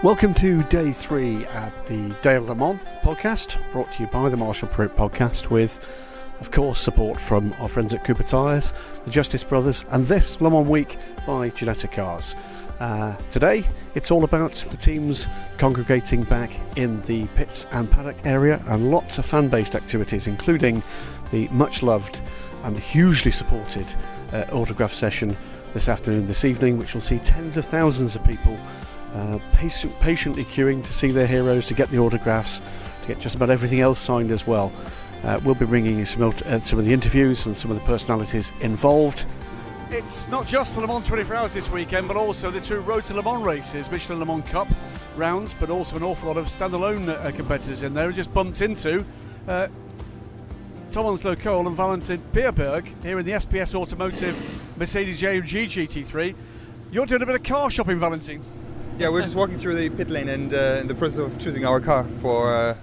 Welcome to day 3 at the Day of Le Mans podcast, brought to you by the Marshall Pruitt podcast with, of course, support from our friends at Cooper Tyres, the Justice Brothers, and this Le Mans week by Ginetta Cars. Today, it's all about the teams congregating back in the pits and paddock area and lots of fan-based activities, including the much-loved and hugely supported autograph session this afternoon, this evening, which will see tens of thousands of people patiently queuing to see their heroes, to get the autographs, to get just about everything else signed as well. We'll be bringing you some of the interviews and some of the personalities involved. It's not just the Le Mans 24 Hours this weekend, but also the two Road to Le Mans races, Michelin Le Mans Cup rounds, but also an awful lot of standalone competitors in there. We just bumped into Tom Onslow Cole and Valentin Pierberg here in the SPS Automotive Mercedes-AMG GT3. You're doing a bit of car shopping, Valentin. Yeah, we're just walking through the pit lane and in the process of choosing our car for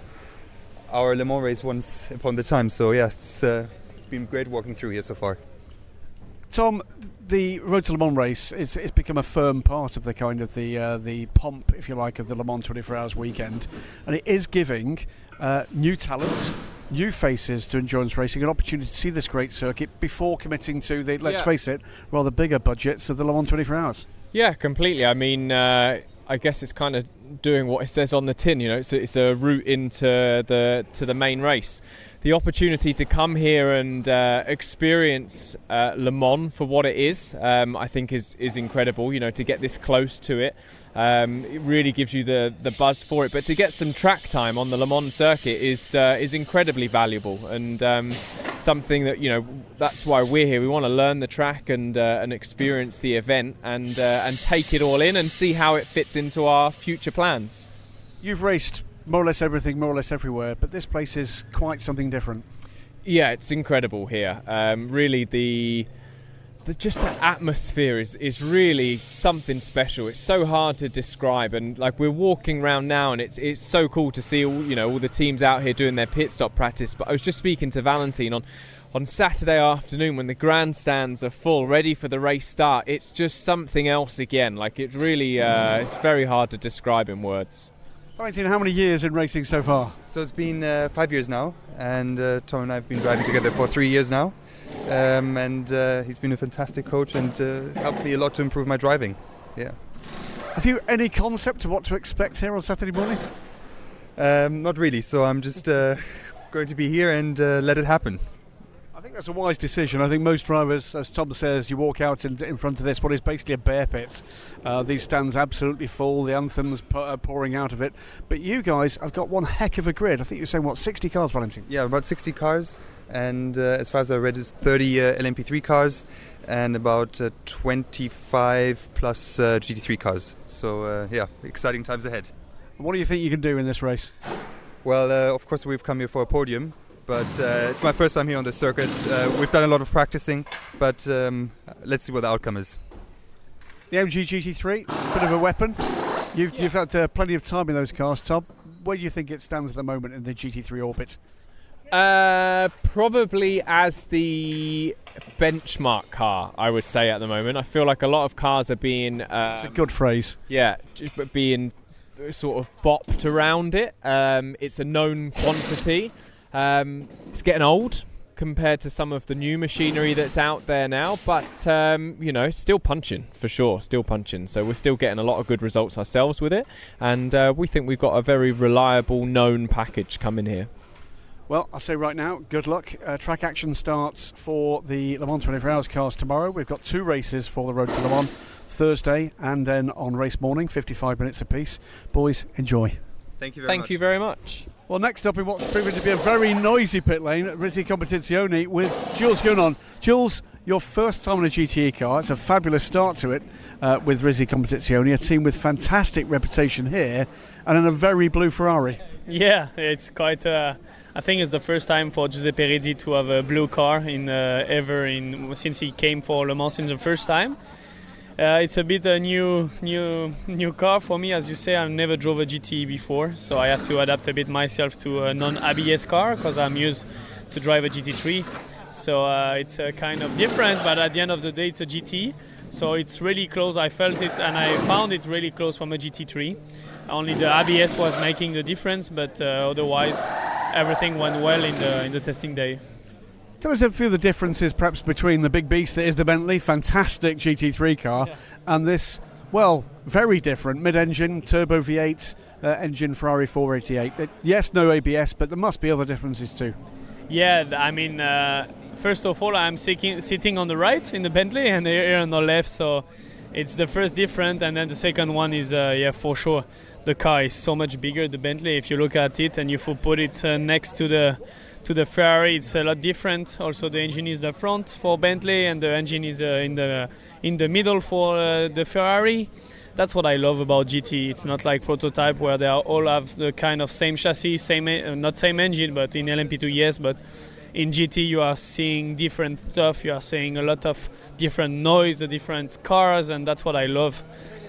our Le Mans race once upon the time. So yeah, it's been great walking through here so far. Tom, the Road to Le Mans race it's become a firm part of the kind of the pomp, if you like, of the Le Mans 24 Hours weekend, and it is giving new talent, new faces to endurance racing an opportunity to see this great circuit before committing to the, let's face it, rather bigger budgets of the Le Mans 24 Hours. Yeah, completely. I mean, I guess it's kind of doing what it says on the tin. You know, it's a route into the main race. The opportunity to come here and experience Le Mans for what it is, I think is incredible. You know, to get this close to it, it really gives you the buzz for it. But to get some track time on the Le Mans circuit is incredibly valuable, and something that, you know, that's why we're here. We want to learn the track and experience the event and take it all in and see how it fits into our future plans. You've raced more or less everything, more or less everywhere, but this place is quite something different. Yeah, it's incredible here. Really, the atmosphere is really something special. It's so hard to describe, and like we're walking around now, and it's so cool to see all the teams out here doing their pit stop practice. But I was just speaking to Valentin on Saturday afternoon when the grandstands are full, ready for the race start. It's just something else again. Like it really, it's very hard to describe in words. Valentin, how many years in racing so far? So it's been 5 years now, and Tom and I have been driving together for 3 years now. And he's been a fantastic coach and helped me a lot to improve my driving. Yeah. Have you any concept of what to expect here on Saturday morning? Not really. So I'm just going to be here and let it happen. I think that's a wise decision. I think most drivers, as Tom says, you walk out in front of this, what is basically a bear pit. These stands absolutely full, the anthems pouring out of it. But you guys have got one heck of a grid. I think you're saying, 60 cars, Valentin? Yeah, about 60 cars. And as far as I read, it's 30 LMP3 cars and about 25 plus GT3 cars. So, exciting times ahead. What do you think you can do in this race? Well, of course, we've come here for a podium. But it's my first time here on the circuit. We've done a lot of practicing, but let's see what the outcome is. The AMG GT3, bit of a weapon. You've had plenty of time in those cars, Tom. Where do you think it stands at the moment in the GT3 orbit? Probably as the benchmark car, I would say, at the moment. I feel like a lot of cars are being... it's a good phrase. Yeah, being sort of bopped around it. It's a known quantity. It's getting old compared to some of the new machinery that's out there now, but still punching for sure, still punching. So we're still getting a lot of good results ourselves with it, and we think we've got a very reliable, known package coming here. Well, I'll say right now, good luck. Track action starts for the Le Mans 24 Hours cars tomorrow. We've got 2 races for the Road to Le Mans, Thursday and then on race morning, 55 minutes apiece. Boys, enjoy. Thank you very much. Thank you very much. Well, next up in what's proven to be a very noisy pit lane at Risi Competizione with Jules Gounon. Jules, your first time on a GTE car. It's a fabulous start to it with Risi Competizione, a team with fantastic reputation here and in a very blue Ferrari. Yeah, it's quite... I think it's the first time for Giuseppe Rezzi to have a blue car since he came for Le Mans in the first time. It's a bit a new car for me. As you say, I've never drove a GTE before, so I have to adapt a bit myself to a non-ABS car because I'm used to drive a GT3. So it's kind of different, but at the end of the day, it's a GT. So it's really close. I felt it and I found it really close from a GT3. Only the ABS was making the difference, but otherwise everything went well in the testing day. Tell us a few of the differences perhaps between the big beast that is the Bentley, fantastic GT3 car, and this, well, very different mid-engine turbo V8 engine Ferrari 488. Yes, no ABS, but there must be other differences too. Yeah, I mean, first of all, I'm sitting on the right in the Bentley and here on the left, so it's the first different, and then the second one is, for sure, the car is so much bigger, the Bentley. If you look at it and you put it next to the Ferrari, it's a lot different. Also, the engine is the front for Bentley, and the engine is in the middle for the Ferrari. That's what I love about GT. It's not like prototype where they all have the kind of same chassis, not same engine, but in LMP2 yes, but in GT you are seeing different stuff. You are seeing a lot of different noise, the different cars, and that's what I love.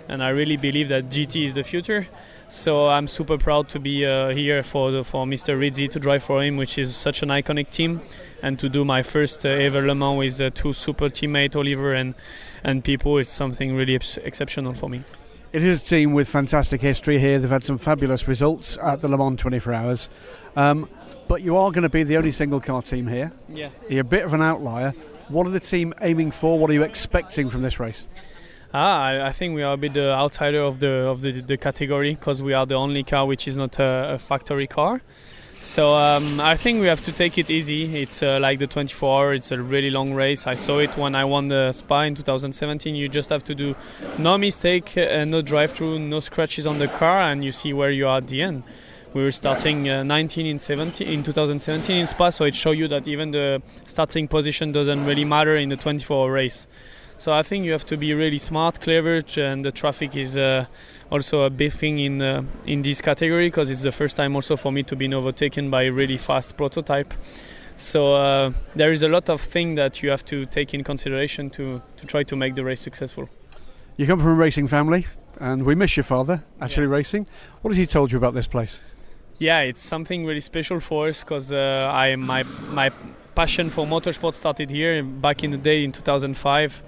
And I really believe that GT is the future. So I'm super proud to be here for Mr. Rizzi, to drive for him, which is such an iconic team, and to do my first ever Le Mans with two super teammates, Oliver and Pipo, is something really exceptional for me. It is a team with fantastic history here. They've had some fabulous results at the Le Mans 24 Hours. But you are going to be the only single car team here. Yeah. You're a bit of an outlier. What are the team aiming for? What are you expecting from this race? I think we are a bit the outsider of the category, because we are the only car which is not a factory car. So I think we have to take it easy. It's like the 24 hour, it's a really long race. I saw it when I won the Spa in 2017. You just have to do no mistake, no drive-through, no scratches on the car, and you see where you are at the end. We were starting 19 in 2017 in Spa, so it shows you that even the starting position doesn't really matter in the 24 hour race. So I think you have to be really smart, clever, and the traffic is also a big thing in this category, because it's the first time also for me to be overtaken by a really fast prototype. So there is a lot of things that you have to take in consideration to try to make the race successful. You come from a racing family, and we miss your father actually racing. What has he told you about this place? Yeah, it's something really special for us, because my passion for motorsport started here back in the day in 2005.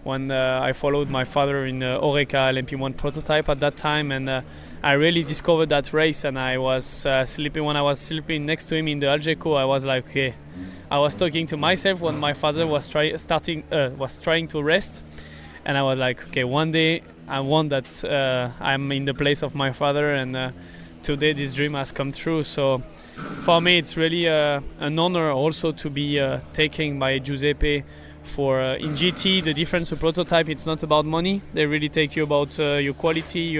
When I followed my father in Oreca LMP1 prototype at that time, and I really discovered that race. And I was sleeping when I was sleeping next to him in the Algeco. I was like, okay, I was talking to myself when my father was trying to rest, and I was like, okay, one day I want that I'm in the place of my father, and today this dream has come true. So for me, it's really an honor also to be taken by Giuseppe. For in GT, the difference of prototype, it's not about money. They really take you about your quality,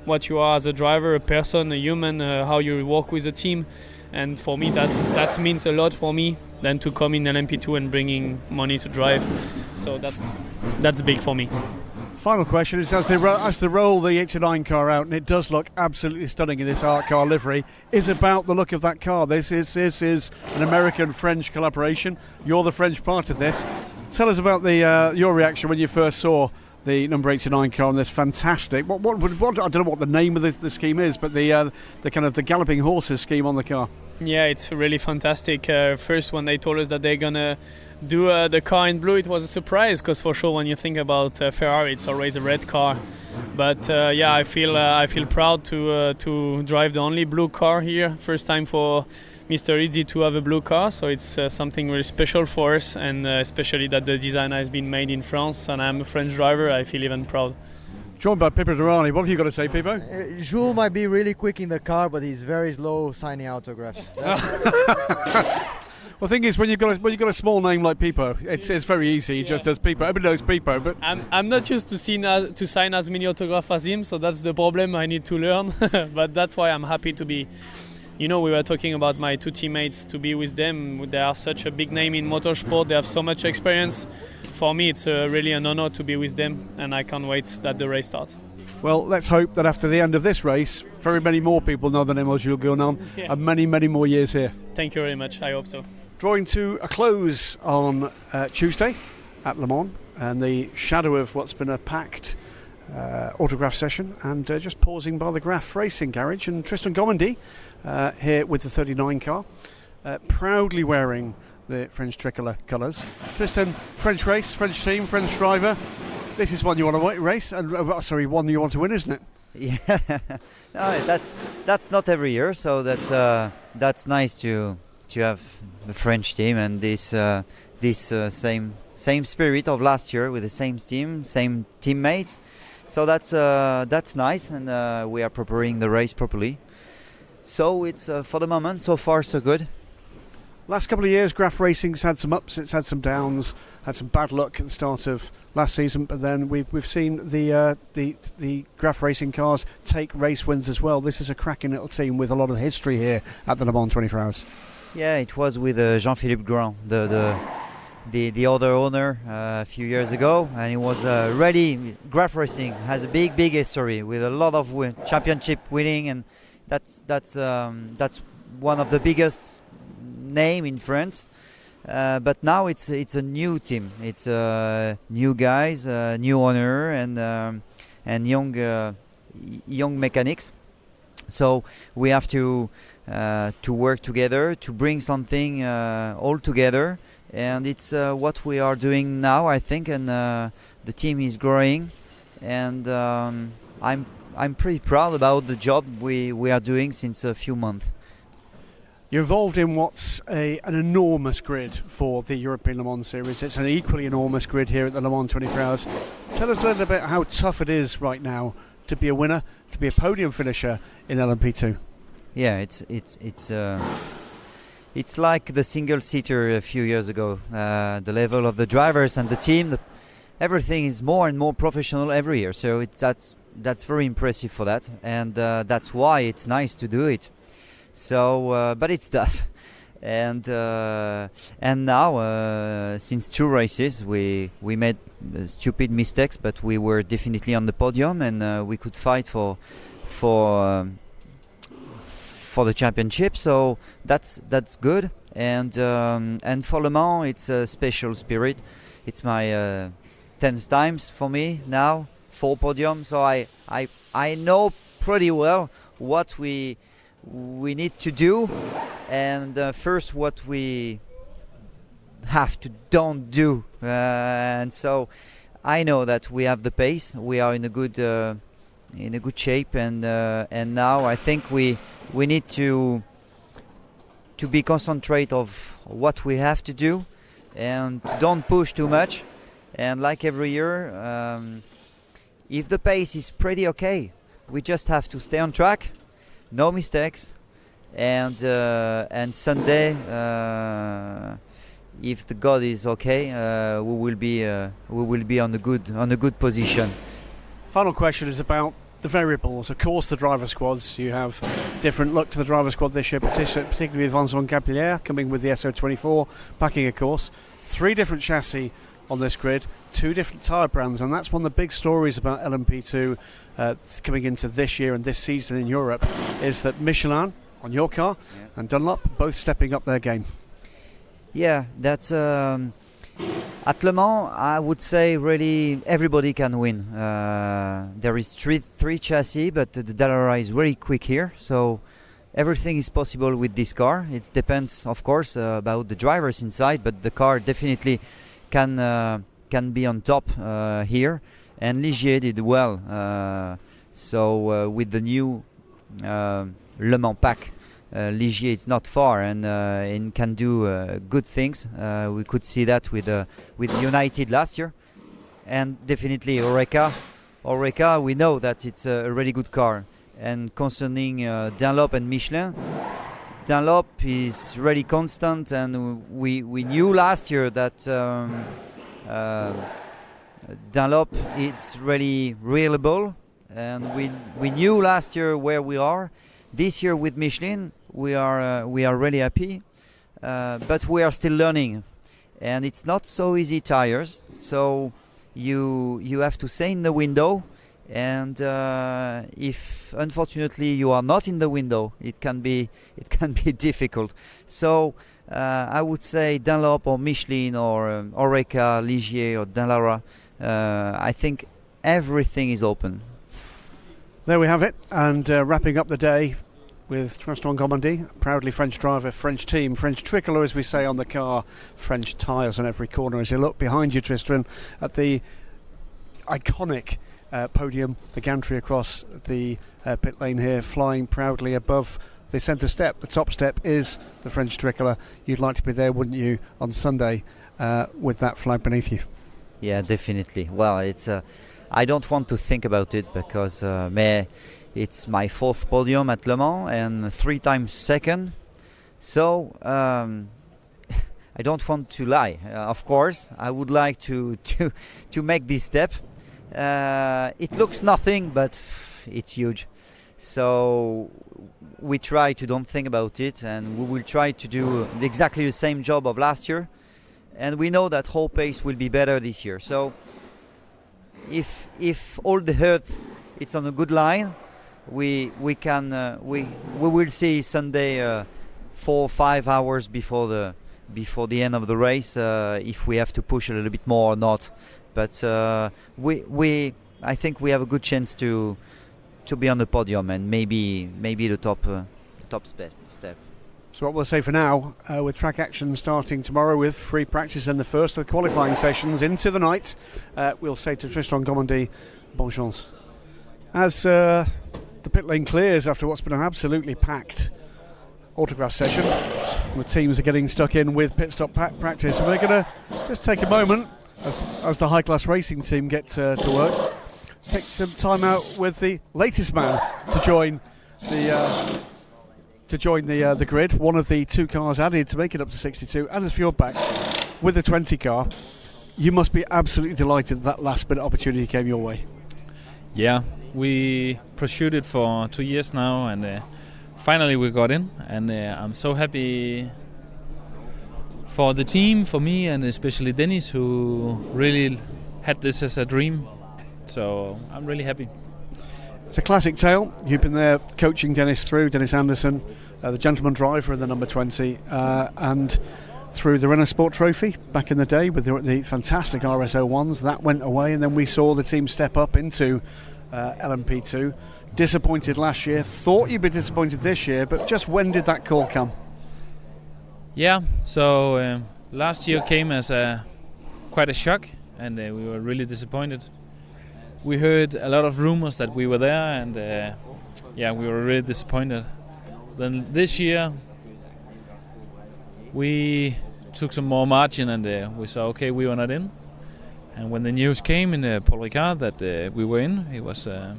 what you are as a driver, a person, a human, how you work with a team. And for me, that means a lot for me than to come in LMP2 and bringing money to drive. So that's big for me. Final question is, as they roll the 89 car out, and it does look absolutely stunning in this art car livery, is about the look of that car. This is an American-French collaboration. You're the French part of this. Tell us about your reaction when you first saw the number 89 car on this fantastic. What I don't know what the name of the scheme is, but the kind of the galloping horses scheme on the car. Yeah, it's really fantastic. First, when they told us that they're gonna do the car in blue, it was a surprise, because for sure when you think about Ferrari, it's always a red car. But I feel proud to drive the only blue car here. First time for Mr. Rizzi to have a blue car, so it's something really special for us, and especially that the design has been made in France, and I'm a French driver. I feel even proud. Joined by Pippo Durrani. What have you got to say, Pippo? Jules might be really quick in the car, but he's very slow signing autographs. Well, the thing is, when you've got a small name like Pippo, it's very easy. He just does Pippo. Everybody knows Pippo, but I'm not used to sign as many autographs as him, so that's the problem. I need to learn, but that's why I'm happy to be. We were talking about my two teammates, to be with them. They are such a big name in motorsport. They have so much experience. For me, it's really an honor to be with them, and I can't wait that the race starts. Well, let's hope that after the end of this race, very many more people know the name of Jules Gounon, and many, many more years here. Thank you very much. I hope so. Drawing to a close on Tuesday at Le Mans, and the shadow of what's been a packed autograph session, and just pausing by the Graf Racing Garage, and Tristan Gommendy here with the 39 car, proudly wearing the French tricolour colours. Tristan, French race, French team, French driver. This is one you want to race, and one you want to win, isn't it? Yeah, no, that's not every year, so that's nice to have the French team and this same spirit of last year with the same team, same teammates. So that's nice, and we are preparing the race properly. So it's for the moment, so far so good. Last couple of years, Graf Racing's had some ups, it's had some downs, had some bad luck at the start of last season, but then we've seen the Graf Racing cars take race wins as well. This is a cracking little team with a lot of history here at the Le Mans 24 Hours. Yeah, it was with Jean-Philippe Grand, the other owner a few years ago, and he was ready. Graf Racing has a big history with a lot of championship winning, and that's one of the biggest name in France, but now it's a new team. It's new guys, new owner, and young mechanics. So we have to work together to bring something all together, and it's what we are doing now, I think. And the team is growing, and I'm pretty proud about the job we are doing since a few months. You're involved in what's an enormous grid for the European Le Mans Series. It's an equally enormous grid here at the Le Mans 24 Hours. Tell us a little bit how tough it is right now to be a winner, to be a podium finisher in LMP2. Yeah, it's like the single-seater a few years ago. The level of the drivers and the team, everything is more and more professional every year. So that's very impressive for that, and that's why it's nice to do it. So, but it's tough, and now since 2 races we made stupid mistakes, but we were definitely on the podium, and we could fight for the championship. So that's good, and for Le Mans it's a special spirit. It's my 10th times for me now, 4 podiums. So I know pretty well what we need to do, and first what we have to don't do, and so I know that we have the pace. We are in a good shape, and now I think we need to be concentrate of what we have to do, and don't push too much. And like every year, if the pace is pretty okay, we just have to stay on track. No mistakes, and Sunday, if the God is okay, we will be on a good position. Final question is about the variables. Of course, the driver squads. You have different look to the driver squad this year, particularly with Vincent Gabillère coming with the SO24, backing a course. 3 different chassis on this grid, 2 different tyre brands, and that's one of the big stories about LMP2 coming into this year and this season in Europe, is that Michelin on your car and Dunlop both stepping up their game. Yeah, that's at Le Mans, I would say really everybody can win. There is three chassis, but the Dallara is very quick here, so everything is possible with this car. It depends, of course, about the drivers inside, but the car definitely can be on top here. And Ligier did well. So with the new Le Mans pack, Ligier is not far and can do good things. We could see that with United last year, and definitely Oreca. We know that it's a really good car. And concerning Dunlop and Michelin, Dunlop is really constant, and we knew last year that Dunlop is really reliable, and we knew last year where we are. This year with Michelin, we are really happy, but we are still learning, and it's not so easy tires. So you have to stay in the window, and if unfortunately you are not in the window, it can be difficult. So I would say Dunlop or Michelin or Oreca, Ligier or Dallara. I think everything is open. There we have it, and wrapping up the day with Tristan Gommendy, proudly French driver, French team, French tricolour as we say on the car, French tyres on every corner. As you look behind you, Tristan, at the iconic podium, the gantry across the pit lane here, flying proudly above the centre step. The top step is the French tricolour. You'd like to be there, wouldn't you, on Sunday with that flag beneath you? Yeah, definitely. Well, it's I don't want to think about it because it's my 4th podium at Le Mans and 3 times second. So I don't want to lie. Of course, I would like to make this step. It looks nothing, but it's huge. So we try to don't think about it, and we will try to do exactly the same job of last year. And we know that whole pace will be better this year. So if all the earth it's on a good line, we will see Sunday 4 or 5 hours before the end of the race if we have to push a little bit more or not. But I think we have a good chance to be on the podium and maybe the top step. So what we'll say for now, with track action starting tomorrow with free practice and the first of the qualifying sessions into the night, we'll say to Tristan Gommendy, bon chance. As the pit lane clears after what's been an absolutely packed autograph session, the teams are getting stuck in with pit stop practice, and we're going to just take a moment as the high class racing team get to work, take some time out with the latest man to join the grid, one of the 2 cars added to make it up to 62, and as Fjordbach with the 20 car. You must be absolutely delighted that last minute opportunity came your way. Yeah, we pursued it for 2 years now, and finally we got in, and I'm so happy for the team, for me, and especially Dennis, who really had this as a dream. So I'm really happy. It's a classic tale. You've been there coaching Dennis Anderson, the gentleman driver in the number 20, and through the Renault Sport Trophy back in the day with the fantastic RS01s. That went away, and then we saw the team step up into LMP2. Disappointed last year, thought you'd be disappointed this year, but just when did that call come? Yeah, so last year came as quite a shock, and we were really disappointed. We heard a lot of rumors that we were there, and we were really disappointed. Then this year we took some more margin, and we saw, okay, we were not in. And when the news came in Paul Ricard that we were in, it was a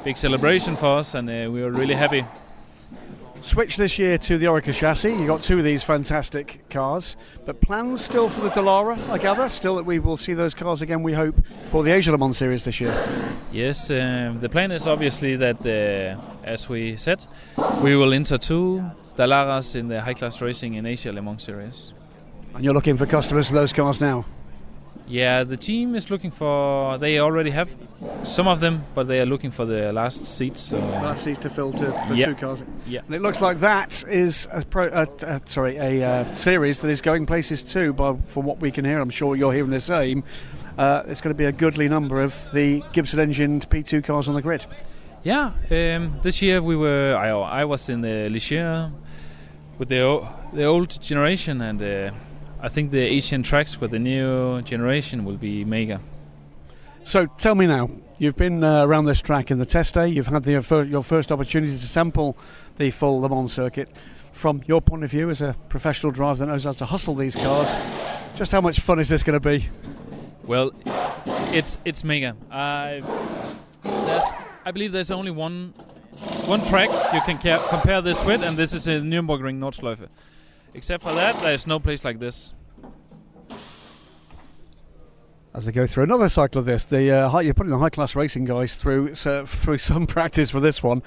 big celebration for us, and we were really happy. Switch this year to the Orica chassis. You got 2 of these fantastic cars, but plans still for the Dallara, I gather. Still that we will see those cars again, we hope, for the Asia Le Mans series this year. Yes, the plan is obviously that, as we said, we will enter 2 Dallaras in the high class racing in Asia Le Mans series. And you're looking for customers for those cars now? Yeah, the team is looking for. They already have some of them, but they are looking for the last seats. So, last seats to fill for 2 cars. Yeah, and it looks like that is a series that is going places too. But from what we can hear, I'm sure you're hearing the same. It's going to be a goodly number of the Gibson-engined P2 cars on the grid. Yeah, this year we were. I was in the Ligier with the old generation, and. I think the Asian tracks with the new generation will be mega. So tell me now, you've been around this track in the test day, you've had your first opportunity to sample the full Le Mans circuit. From your point of view as a professional driver that knows how to hustle these cars, just how much fun is this going to be? Well, it's mega. I believe there's only one track you can compare this with, and this is in Nürburgring Nordschleife. Except for that, there's no place like this. As they go through another cycle of this, you're putting the high-class racing guys through some practice for this one.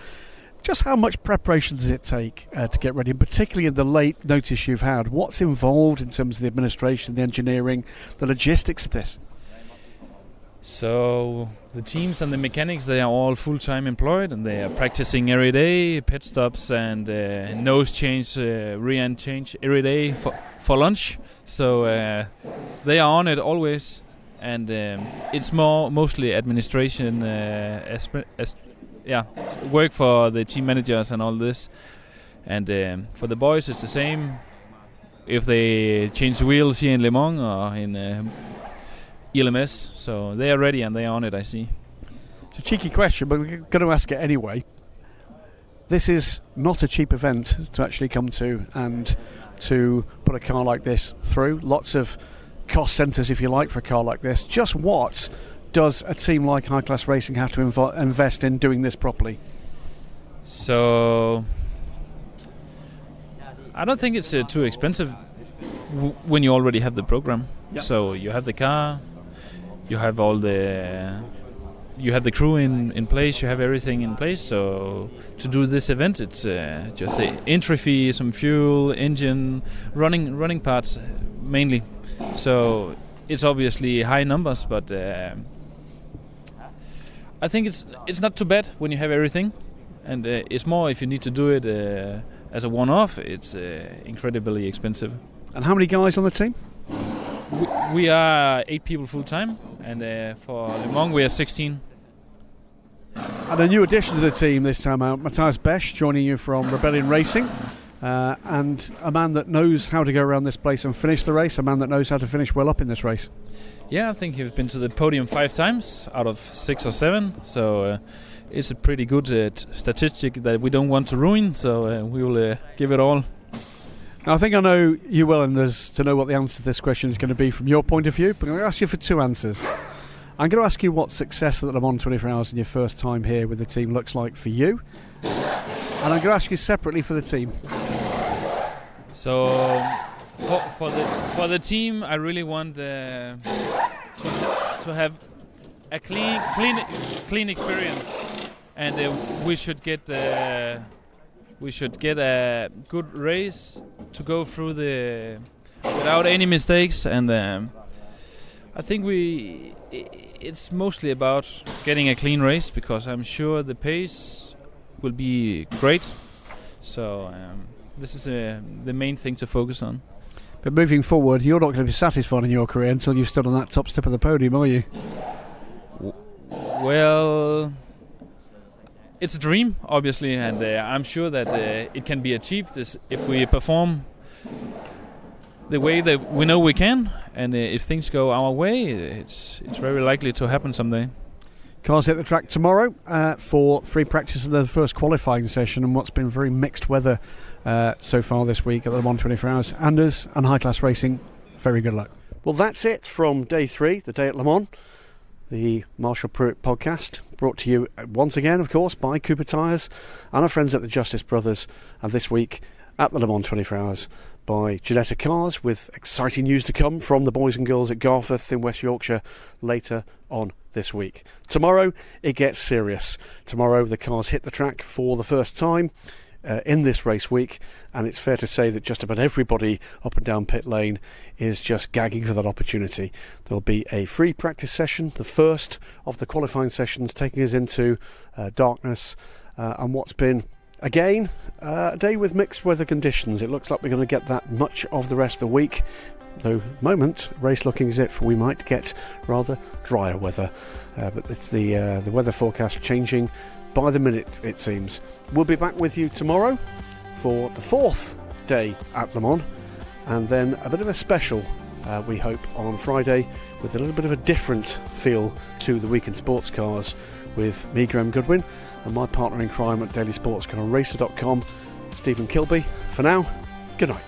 Just how much preparation does it take to get ready, and particularly in the late notice you've had? What's involved in terms of the administration, the engineering, the logistics of this? So the teams and the mechanics, they are all full-time employed, and they are practicing every day, pit stops and nose change, rear end change every day for lunch. So they are on it always, and it's mostly administration, work for the team managers and all this. And for the boys, it's the same. If they change wheels here in Le Mans or in ELMS, so they are ready and they are on it, I see. It's a cheeky question, but we're going to ask it anyway. This is not a cheap event to actually come to and to put a car like this through. Lots of cost centres, if you like, for a car like this. Just what does a team like High Class Racing have to invest in doing this properly? So I don't think it's too expensive when you already have the program. Yep. So you have the car, you have all you have the crew in place, you have everything in place. So to do this event, it's just a entry fee, some fuel, engine, running parts mainly. So it's obviously high numbers, but I think it's not too bad when you have everything. And it's more if you need to do it as a one-off, it's incredibly expensive. And how many guys on the team? We are 8 people full-time, and for Le Mans we are 16. And a new addition to the team this time out, Matthias Besch, joining you from Rebellion Racing, and a man that knows how to go around this place and finish the race, a man that knows how to finish well up in this race. Yeah, I think he's been to the podium 5 times out of 6 or 7, so it's a pretty good statistic that we don't want to ruin, so we will give it all. Now, I think I know you well enough to know what the answer to this question is going to be from your point of view, but I'm going to ask you for 2 answers. I'm going to ask you what success at the Le Mans 24 Hours in your first time here with the team looks like for you, and I'm going to ask you separately for the team. So for the team, I really want to have a clean experience, and we should get a good race to go through without any mistakes, and I think it's mostly about getting a clean race, because I'm sure the pace will be great. So this is the main thing to focus on. But moving forward, you're not going to be satisfied in your career until you've stood on that top step of the podium, are you? Well, it's a dream, obviously, and I'm sure that it can be achieved if we perform the way that we know we can, and if things go our way, it's very likely to happen someday. Cars hit the track tomorrow for free practice of the first qualifying session and what's been very mixed weather so far this week at the Le Mans 24 Hours. Anders and High Class Racing, very good luck. Well, that's it from day 3, the day at Le Mans. The Marshall Pruitt podcast, brought to you once again, of course, by Cooper Tyres and our friends at the Justice Brothers, and this week at the Le Mans 24 Hours by Ginetta Cars, with exciting news to come from the boys and girls at Garforth in West Yorkshire later on this week. Tomorrow it gets serious. Tomorrow the cars hit the track for the first time in this race week, and it's fair to say that just about everybody up and down pit lane is just gagging for that opportunity. There'll be a free practice session, the first of the qualifying sessions, taking us into darkness and what's been again a day with mixed weather conditions. It looks like we're going to get that much of the rest of the week, though at the moment race looking as if we might get rather drier weather, but it's the weather forecast changing by the minute, it seems. We'll be back with you tomorrow for the 4th day at Le Mans, and then a bit of a special, we hope, on Friday, with a little bit of a different feel to the week in sports cars, with me, Graham Goodwin, and my partner in crime at dailysportscarracer.com, Stephen Kilbey. For now, good night.